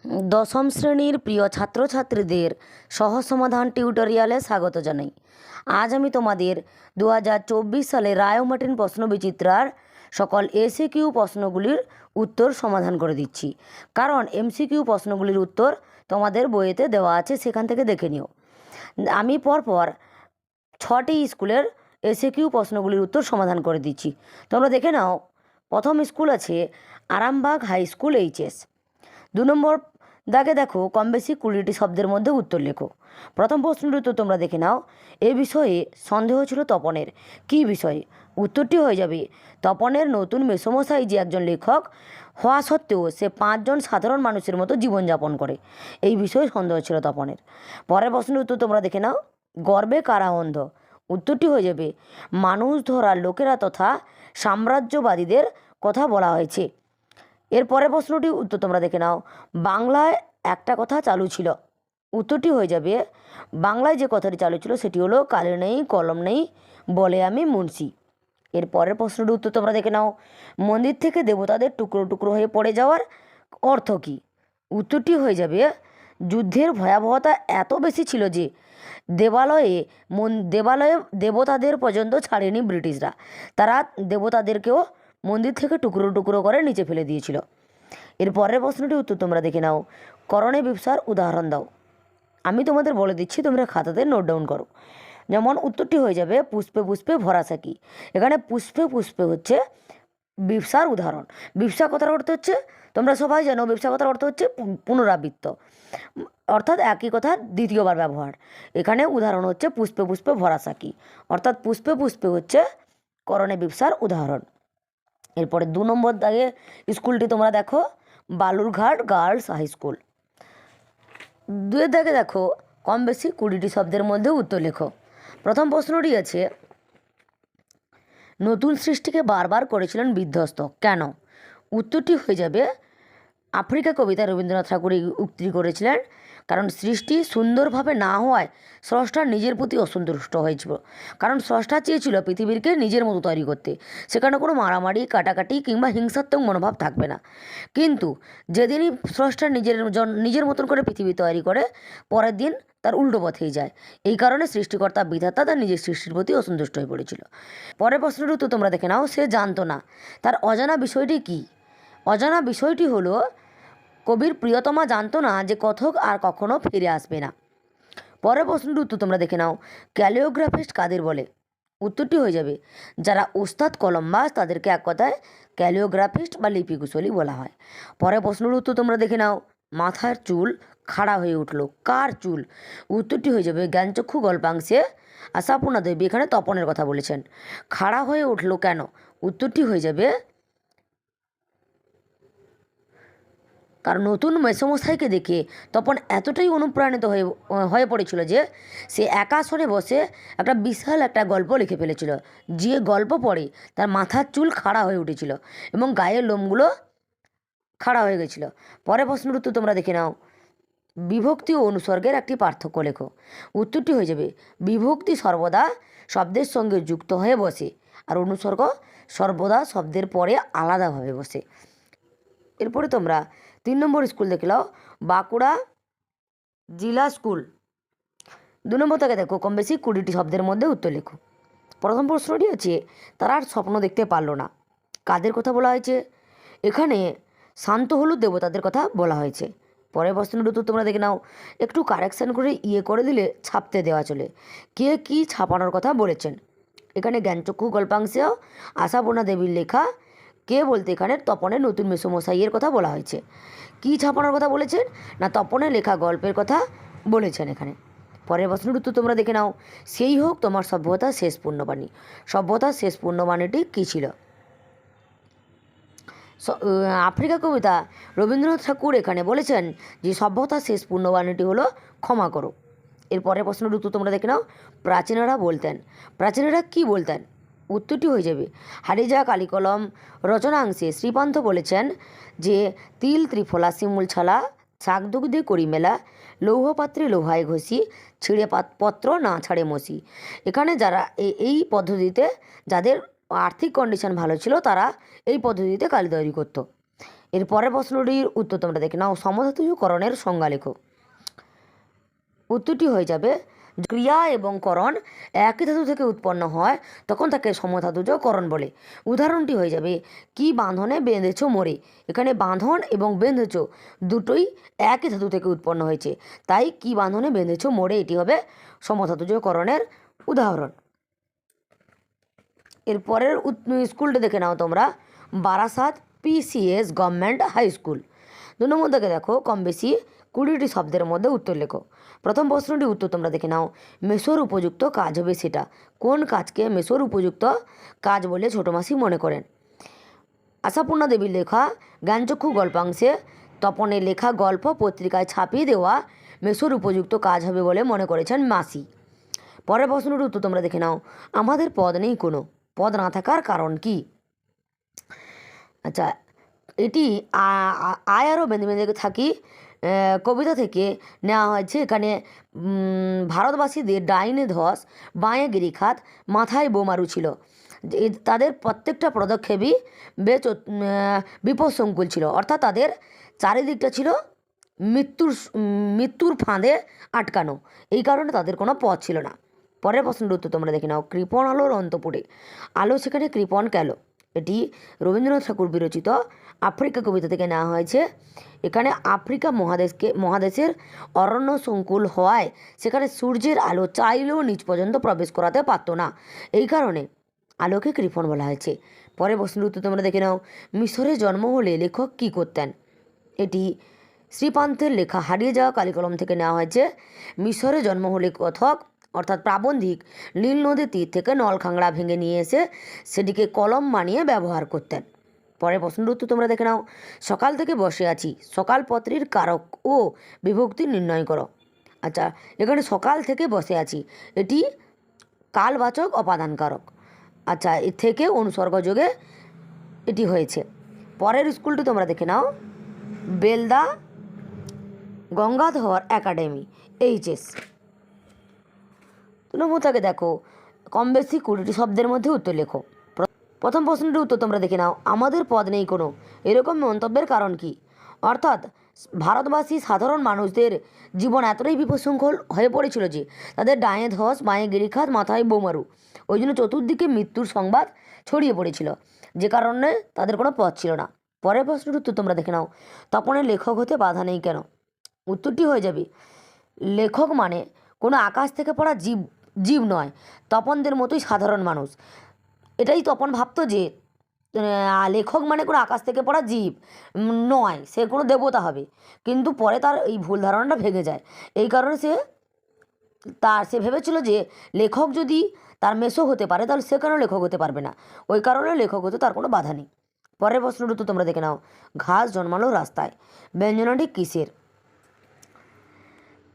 দশম শ্রেণীর প্রিয় ছাত্রছাত্রীদের সহজ সমাধান টিউটোরিয়ালে স্বাগত জানাই। আজ আমি তোমাদের 2024 সালে রায়োমার্টিন প্রশ্নবিচিত্রার সকল এসিকিউ প্রশ্নগুলির উত্তর সমাধান করে দিচ্ছি, কারণ এমসিকিউ প্রশ্নগুলির উত্তর তোমাদের বইয়েতে দেওয়া আছে, সেখান থেকে দেখে নিও। আমি পরপর 6টি স্কুলের এসিকিউ প্রশ্নগুলির উত্তর সমাধান করে দিচ্ছি, তোমরা দেখে নাও। প্রথম স্কুল আছে আরামবাগ হাই স্কুল এইচএস। 2 নম্বর দাগে দেখো কম বেশি 20টি শব্দের মধ্যে উত্তর লেখো। প্রথম প্রশ্নের উত্তর তোমরা দেখে নাও। এ বিষয়ে সন্দেহ ছিল তপনের, কী বিষয়ে? উত্তরটি হয়ে যাবে তপনের নতুন মেসোমশাই যে একজন লেখক হওয়া সত্ত্বেও সে 5 জন সাধারণ মানুষের মতো জীবনযাপন করে, এই বিষয়ে সন্দেহ ছিল তপনের। পরের প্রশ্নের উত্তর তোমরা দেখে নাও। গর্বে কারা অন্ধ? উত্তরটি হয়ে যাবে মানুষ ধরার লোকেরা তথা সাম্রাজ্যবাদীদের কথা বলা হয়েছে। এর পরের প্রশ্নটি উত্তর তোমরা দেখে নাও। বাংলায় একটা কথা চালু ছিল। উত্তরটি হয়ে যাবে বাংলায় যে কথাটি চালু ছিল সেটি হলো কালি নেই কলম নেই বলে আমি মুন্সি। এর পরের প্রশ্নটির উত্তর তোমরা দেখে নাও। মন্দির থেকে দেবতাদের টুকরো টুকরো হয়ে পড়ে যাওয়ার অর্থ কী? উত্তরটি হয়ে যাবে যুদ্ধের ভয়াবহতা এত বেশি ছিল যে দেবালয়ে দেবতাদের পর্যন্ত ছাড়েনি ব্রিটিশরা, তারা দেবতাদেরকেও মন্দির থেকে টুকরো টুকরো করে নিচে ফেলে দিয়েছিল। এর পরের প্রশ্নটির উত্তর তোমরা দেখে নাও। করণে বিবসার উদাহরণ দাও। আমি তোমাদের বলে দিচ্ছি, তোমরা খাতাতে নোট ডাউন করো। যেমন উত্তরটি হয়ে যাবে পুষ্পে পুষ্পে ভরা সাকি। এখানে পুষ্পে পুষ্পে হচ্ছে বিবসার উদাহরণ। বিবসা কথার অর্থ হচ্ছে, তোমরা সবাই জানো, বিবসা কথার অর্থ হচ্ছে পুনরাবৃত্ত, অর্থাৎ একই কথা দ্বিতীয়বার ব্যবহার। এখানে উদাহরণ হচ্ছে পুষ্পে পুষ্পে ভরা সাকি, অর্থাৎ পুষ্পে পুষ্পে হচ্ছে করণে বিবসার উদাহরণ। এরপরে 2 নম্বর দাগে স্কুলটি তোমরা দেখো বালুরঘাট গার্লস হাই স্কুল। 2 দাগে দেখো কম বেশি 20টি শব্দের মধ্যে উত্তর লেখো। প্রথম প্রশ্নটি আছে নতুন সৃষ্টিকে বারবার করেছিলেন বিধ্বস্ত, কেন? উত্তরটি হয়ে যাবে আফ্রিকা কবিতা রবীন্দ্রনাথ ঠাকুর এই উক্তি করেছিলেন, কারণ সৃষ্টি সুন্দরভাবে না হওয়ায় স্রষ্টা নিজের প্রতি অসন্তুষ্ট হয়েছিল। কারণ স্রষ্টা চেয়েছিল পৃথিবীকে নিজের মতো তৈরি করতে, সেখানে কোনো মারামারি কাটাকাটি কিংবা হিংসাত্মক মনোভাব থাকবে না। কিন্তু যেদিনই স্রষ্টা নিজের মতন করে পৃথিবী তৈরি করে, পরের দিন তার উল্টো পথেই যায়। এই কারণে সৃষ্টিকর্তা বিধাতা তার নিজের সৃষ্টির প্রতি অসন্তুষ্ট হয়ে পড়েছিল। পরের প্রশ্নটি তো তোমরা দেখে নাও। সে জানতো না, তার অজানা বিষয়টি কী? অজানা বিষয়টি হলো কবির প্রিয়তমা জানতো না যে কথক আর কখনো ফিরে আসবে না। পরের প্রশ্নটির উত্তর তোমরা দেখে নাও। ক্যালিওগ্রাফিস্ট কাদের বলে? উত্তরটি হয়ে যাবে যারা ওস্তাদ কলমবাজ তাদেরকে এক কথায় ক্যালিওগ্রাফিস্ট বা লিপিকুশলী বলা হয়। পরের প্রশ্নের উত্তর তোমরা দেখে নাও। মাথার চুল খাড়া হয়ে উঠলো, কার চুল? উত্তরটি হয়ে যাবে জ্ঞানচক্ষু গল্পাংশে আশাপূর্ণা দেবী এখানে তপনের কথা বলেছেন। খাড়া হয়ে উঠলো কেন? উত্তরটি হয়ে যাবে কারণ নতুন মেসোমশাইকে দেখে তপন এতটাই অনুপ্রাণিত হয়ে পড়েছিল যে সে একা আসনে বসে একটা বিশাল একটা গল্প লিখে ফেলেছিল। যে গল্প পড়ে তার মাথার চুল খাড়া হয়ে উঠেছিল এবং গায়ের লোমগুলো খাড়া হয়ে গেছিলো। পরের প্রশ্নের উত্তর তোমরা দেখে নাও। বিভক্তি ও অনুসর্গের একটি পার্থক্য লেখো। উত্তরটি হয়ে যাবে বিভক্তি সর্বদা শব্দের সঙ্গে যুক্ত হয়ে বসে, আর অনুসর্গ সর্বদা শব্দের পরে আলাদাভাবে বসে। এরপরে তোমরা 3 নম্বর স্কুল দেখে নাও, বাঁকুড়া জিলা স্কুল। 2 নম্বর থেকে দেখো কম বেশি 20টি শব্দের মধ্যে উত্তর লেখো। প্রথম প্রশ্নটি হচ্ছে তারা আর স্বপ্ন দেখতে পারলো না, কাদের কথা বলা হয়েছে? এখানে শান্ত হলুদ দেবতাদের কথা বলা হয়েছে। পরের প্রশ্নের উত্তর তোমরা দেখে নাও। একটু কারেকশান করে করে দিলে ছাপতে দেওয়া চলে, কে কী ছাপানোর কথা বলেছেন? এখানে জ্ঞানচক্ষু গল্পাংশেও আশাপূর্ণা দেবীর লেখা, কে বলতে এখানে তপনের নতুন মেসোমশাইয়ের কথা বলা হয়েছে। কী ছাপানোর কথা বলেছেন? না তপনের লেখা গল্পের কথা বলেছেন এখানে। পরের প্রশ্নের উত্তর তোমরা দেখে নাও। সেই হোক তোমার সভ্যতার শেষ পূর্ণবাণী। সভ্যতার শেষ পূর্ণবাণীটি কী ছিল? আফ্রিকা কবিতা রবীন্দ্রনাথ ঠাকুর এখানে বলেছেন যে সভ্যতার শেষ পূর্ণবাণীটি হলো ক্ষমা করো। এর পরের প্রশ্নের উত্তর তোমরা দেখে নাও। প্রাচীনরা বলতেন, প্রাচীনরা কী বলতেন? উত্তরটি হয়ে যাবে হারিজা কালিকলম রচনাংশে শ্রীপান্থ বলেছেন যে তিল ত্রিফলা শিমুল ছালা শাক দুগ্ধে করি মেলা লৌহপাত্রে লোহায় ঘষি ছিঁড়ে পত্র না ছাড়ে মসি। এখানে যারা এই পদ্ধতিতে, যাদের আর্থিক কন্ডিশন ভালো ছিল, তারা এই পদ্ধতিতে কালি তৈরি করতো। এর পরের প্রশ্নটির উত্তর তোমরা দেখে নাও, সমধাতুজকরণের সংজ্ঞা লেখো। উত্তরটি হয়ে যাবে, ক্রিয়া এবং করণ একই ধাতু থেকে উৎপন্ন হয় তখন তাকে সমধাতুজকরণ বলে। উদাহরণটি হয়ে যাবে, কি বাঁধনে বেঁধেছ মোরে। এখানে বাঁধন এবং বেঁধেছ দুটোই একই ধাতু থেকে উৎপন্ন হয়েছে, তাই কি বাঁধনে বেঁধেছ মোরে এটি হবে সমধাতুজকরণের উদাহরণ। এরপরের স্কুলটা দেখে নাও তোমরা, Barasat PCS government high school. 2 নম্বর থেকে দেখো, কম বেশি 20টি শব্দের মধ্যে উত্তর লেখো। প্রথম প্রশ্নটির উত্তর তোমরা দেখে নাও, মেসোর উপযুক্ত কাজ হবে সেটা। কোন কাজকে মেসোর উপযুক্ত কাজ বলে ছোটো মাসি মনে করেন? আশাপূর্ণা দেবীর লেখা জ্ঞানচক্ষু গল্পাংশে তপনের লেখা গল্প পত্রিকায় ছাপিয়ে দেওয়া মেসোর উপযুক্ত কাজ হবে বলে মনে করেছেন মাসি। পরের প্রশ্নটির উত্তর তোমরা দেখে নাও, আমাদের পদ নেই কোনো, পদ না থাকার কারণ কি? আচ্ছা, এটি আয় আরও বেঁধে বেঁধে থাকি কবিতা থেকে নেওয়া হয়েছে। এখানে ভারতবাসীদের ডাইনে ধস, বাঁয়ে গিরিখাত, মাথায় বোমারু ছিল। তাদের প্রত্যেকটা পদক্ষেপই বেশ বিপদসংকুল ছিল, অর্থাৎ তাদের চারিদিকটা ছিল মৃত্যুর ফাঁদে আটকানো। এই কারণে তাদের কোনো পথ ছিল না। পরের প্রশ্নের উত্তর তোমরা দেখে নাও, কৃপণ আলোর অন্তপুরে। আলো সেখানে কৃপণ কেন? এটি রবীন্দ্রনাথ ঠাকুর বিরচিত আফ্রিকা কবিতা থেকে নেওয়া হয়েছে। এখানে আফ্রিকা মহাদেশের অরণ্য সংকুল হওয়ায় সেখানে সূর্যের আলো চাইলেও নিচ পর্যন্ত প্রবেশ করাতে পারত না, এই কারণে আলোকে কৃপণ বলা হয়েছে। পরে প্রশ্নের উত্তর তোমরা দেখে নাও, মিশরে জন্ম হলে লেখক কী করতেন? এটি শ্রীপান্তের লেখা হারিয়ে যাওয়া কালিকলম থেকে নেওয়া হয়েছে। মিশরে জন্ম হলে কথক অর্থাৎ প্রাবন্ধিক নীল নদীর তীর থেকে নলখাংড়া ভেঙে নিয়ে এসে সেটিকে কলম বানিয়ে ব্যবহার করতেন। পরের প্রশ্নের উত্তর তোমরা দেখে নাও, সকাল থেকে বসে আছি সকাল পত্রীর কারক ও বিভক্তি নির্ণয় করো। আচ্ছা, এখানে সকাল থেকে বসে আছি এটি কালবাচক অপাদান কারক। আচ্ছা, এর থেকে অনুসর্গযোগে এটি হয়েছে। পরের স্কুলটি তোমরা দেখে নাও, বেলদা গঙ্গাধর একাডেমি HS। 2 নম্বর থেকে দেখো, কম বেশি 20টি শব্দের মধ্যে উত্তর লেখো। প্রথম প্রশ্নটির উত্তর তোমরা দেখে নাও, আমাদের পদ নেই কোনো, এরকম মন্তব্যের কারণ কি? অর্থাৎ ভারতবাসী সাধারণ মানুষদের জীবন এতটাই বিপদসংকুল হয়ে পড়েছিল যে তাদের ডায়ে ধস, বাঁয়ে গিরিখাত, মাথায় বোমারু, ওই জন্য চতুর্দিকে মৃত্যুর সংবাদ ছড়িয়ে পড়েছিল, যে কারণে তাদের কোনো পথ ছিল না। পরের প্রশ্নটির উত্তর তোমরা দেখে নাও, তপনের লেখক হতে বাধা নেই কেন? উত্তরটি হয়ে যাবে, লেখক মানে কোনো আকাশ থেকে পড়া জীব নয়, তপনদের মতোই সাধারণ মানুষ। এটাই তপন ভাবতো যে লেখক মানে কোনো আকাশ থেকে পড়া জীব নয়, সে কোনো দেবতা হবে। কিন্তু পরে তার এই ভুল ধারণাটা ভেঙে যায়। এই কারণে সে ভেবেছিল যে লেখক যদি তার মেসো হতে পারে তাহলে সে কেন লেখক হতে পারবে না, ওই কারণে লেখক হতে তার কোনো বাধা নেই। পরের প্রশ্নটা তো তোমরা দেখে নাও, ঘাস জন্মালো রাস্তায়, ব্যঞ্জনাটি কিসের?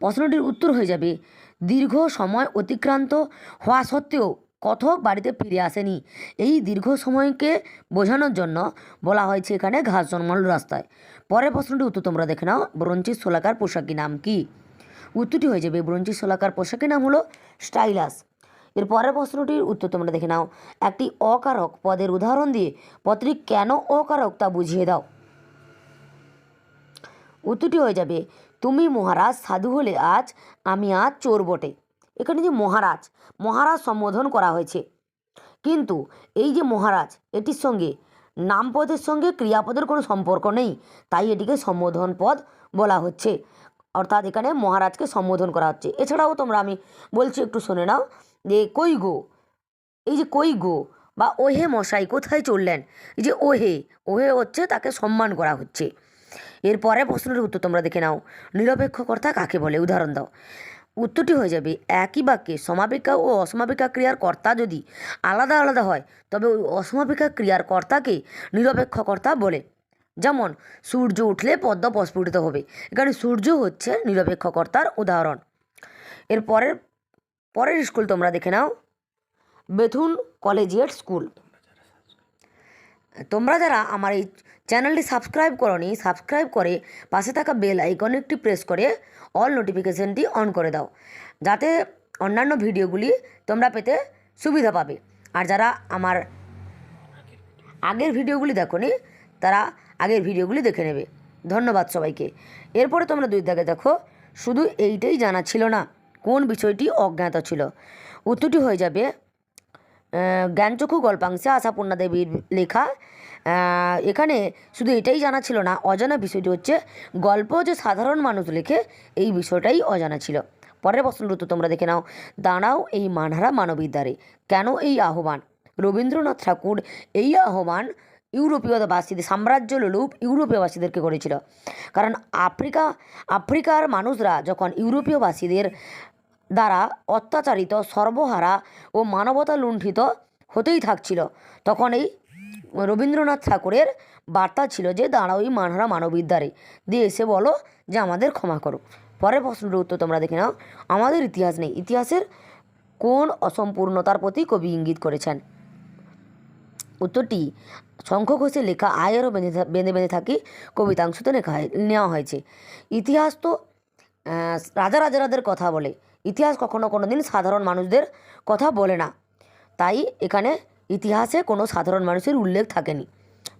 প্রশ্নটির উত্তর হয়ে যাবে, দীর্ঘ সময় অতিক্রান্ত হওয়া সত্ত্বেও কথক বাড়িতে ফিরে আসেনি, এই দীর্ঘ সময়কে বোঝানোর জন্য বলা হয়েছে এখানে ঘাস জন্মালো রাস্তায়। পরের প্রশ্নটির উত্তর তোমরা দেখে নাও, ব্রোঞ্চির শোলাকার পোশাকি নাম কি? উত্তরটি হয়ে যাবে, ব্রোঞ্চির শোলাকার পোশাকি নাম হলো স্টাইলাস। এর পরের প্রশ্নটির উত্তর তোমরা দেখে নাও, একটি অকারক পদের উদাহরণ দিয়ে পদটি কেন অকারক তা বুঝিয়ে দাও। উত্তরটি হয়ে যাবে, তুমি মহারাজ সাধু হলে আজ আমি আজ চোর বটে। এখানে যে মহারাজ সম্বোধন করা হয়েছে, কিন্তু এই যে মহারাজ এটির সঙ্গে নামপদের সঙ্গে ক্রিয়াপদের কোনো সম্পর্ক নেই, তাই এটিকে সম্বোধন পদ বলা হচ্ছে, অর্থাৎ এখানে মহারাজকে সম্বোধন করা হচ্ছে। এছাড়াও তোমরা আমি বলছি একটু শুনে নাও, যে কই গো, এই যে কই গো বা ওহে মশাই কোথায় চললেন, এই যে ওহে হচ্ছে তাকে সম্মান করা হচ্ছে। এর পরের প্রশ্নের উত্তর তোমরা দেখে নাও, নিরপেক্ষ কর্তা কাকে বলে, উদাহরণ দাও। উত্তরটি হয়ে যাবে, একই বাক্যে সমাপিকা ও অসমাপিকা ক্রিয়ার কর্তা যদি আলাদা আলাদা হয় তবে ওই অসমাপিকা ক্রিয়ার কর্তাকে নিরপেক্ষ কর্তা বলে। যেমন সূর্য উঠলে পদ্ম প্রস্ফুটিত হবে, এখানে সূর্য হচ্ছে নিরপেক্ষ কর্তার উদাহরণ। এর পরের স্কুল তোমরা দেখে নাও, বেথুন কলেজিয়েট স্কুল। তোমরা যারা আমার এই চ্যানেলটি সাবস্ক্রাইব করোনি, সাবস্ক্রাইব করে পাশে থাকা বেল আইকনটি প্রেস করে অল নোটিফিকেশানটি অন করে দাও, যাতে অন্যান্য ভিডিওগুলি তোমরা পেতে সুবিধা পাবে। আর যারা আমার আগের ভিডিওগুলি দেখোনি তারা আগের ভিডিওগুলি দেখে নেবে। ধন্যবাদ সবাইকে। এরপরে তোমরা 2 দাগে দেখো, শুধু এইটাই জানা ছিল না, কোন বিষয়টি অজ্ঞাত ছিল? উত্তরটি হয়ে যাবে জ্ঞানচক্ষু গল্পাংশে আশাপূর্ণা দেবীর লেখা। এখানে শুধু এটাই জানা ছিল না, অজানা বিষয়টি হচ্ছে গল্প যে সাধারণ মানুষ লেখে এই বিষয়টাই অজানা ছিল। পরের প্রশ্নের উত্তর তোমরা দেখে নাও। দাঁড়াও এই মানহারা মানবীর দ্বারে, কেন এই আহ্বান? রবীন্দ্রনাথ ঠাকুর এই আহ্বান ইউরোপীয়বাসীদের, সাম্রাজ্য লোলুপ ইউরোপীয়বাসীদেরকে করেছিল। কারণ আফ্রিকার মানুষরা যখন ইউরোপীয়বাসীদের দ্বারা অত্যাচারিত, সর্বহারা ও মানবতা লুণ্ঠিত হতেই থাকছিল, তখন এই রবীন্দ্রনাথ ঠাকুরের বার্তা ছিল যে দাঁড়াও এই মানহারা মানবীর দ্বারে, দিয়ে এসে বলো যে আমাদের ক্ষমা করো। পরের প্রশ্নের উত্তর তোমরা দেখে নাও। আমাদের ইতিহাস নেই, ইতিহাসের কোন অসম্পূর্ণতার প্রতি কবি ইঙ্গিত করেছেন? উত্তরটি শঙ্খ ঘোষের লেখা আয়েরও বেঁধে বেঁধে থাকি কবিতাংশতে নেওয়া হয়েছে। ইতিহাস তো রাজাদের কথা বলে, ইতিহাস কখনো কোনো দিন সাধারণ মানুষদের কথা বলে না, তাই এখানে ইতিহাসে কোনো সাধারণ মানুষের উল্লেখ থাকেনি।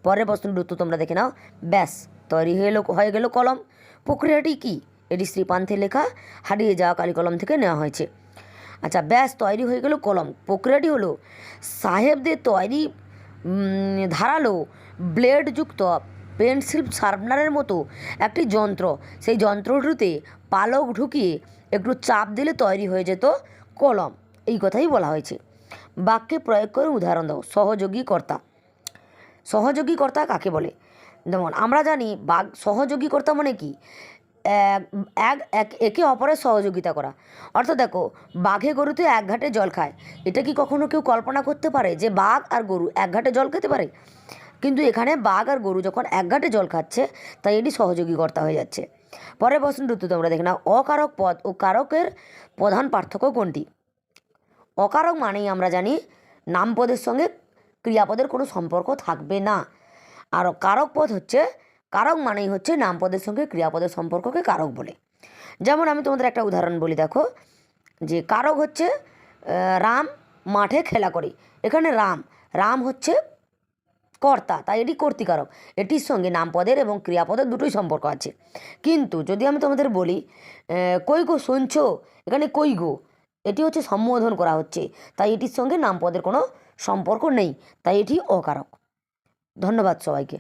পরের প্রশ্নের উত্তর তোমরা দেখে নাও। ব্যাস তৈরি হয়ে গেল কলম। প্রক্রিয়াটি কি? এটি শ্রীপান্থের লেখা হারিয়ে যাওয়া কালি কলম থেকে নেওয়া হয়েছে। আচ্ছা, ব্যাস তৈরি হয়ে গেল কলম। প্রক্রিয়াটি হলো সাহেবদের তৈরি ধারালো ব্লেডযুক্ত পেন্সিল শার্পনারের মতো একটি যন্ত্র। সেই যন্ত্রটিতে পালক ঢুকিয়ে একটু চাপ দিলে তৈরি হয়ে যেত কলম, এই কথাই বলা হয়েছে। বাক্যে প্রয়োগ করে উদাহরণ দাও। সহযোগীকর্তা কাকে বলে? যেমন আমরা জানি সহযোগীকর্তা মানে কি? একে অপরের সহযোগিতা করা। অর্থাৎ দেখো, বাঘে গরুতে এক ঘাটে জল খায়, এটা কি কখনো কেউ কল্পনা করতে পারে যে বাঘ আর গরু এক ঘাটে জল খেতে পারে? কিন্তু এখানে বাঘ আর গরু যখন এক ঘাটে জল খাচ্ছে, তাই এটি সহযোগীকর্তা হয়ে যাচ্ছে। পরের প্রশ্নের উত্তর তোমরা দেখে নাও। অকারক পদ ও কারকের প্রধান পার্থক্য কোনটি? অকারক মানেই আমরা জানি নামপদের সঙ্গে ক্রিয়াপদের কোনো সম্পর্ক থাকবে না, আর কারক মানেই হচ্ছে নামপদের সঙ্গে ক্রিয়াপদের সম্পর্ককে কারক বলে। যেমন আমি তোমাদের একটা উদাহরণ বলি, দেখো যে কারক হচ্ছে রাম মাঠে খেলা করে, এখানে রাম হচ্ছে কর্তা, তাই এটি কর্তৃকারক। এটির সঙ্গে নামপদের এবং ক্রিয়াপদের দুটোই সম্পর্ক আছে। কিন্তু যদি আমি তোমাদের বলি কই গো শুনছো, এখানে কই গো এটি হচ্ছে সম্বোধন করা হচ্ছে, তাই এটির সঙ্গে নামপদের কোনো সম্পর্ক নেই, তাই এটি অকারক। ধন্যবাদ সবাইকে।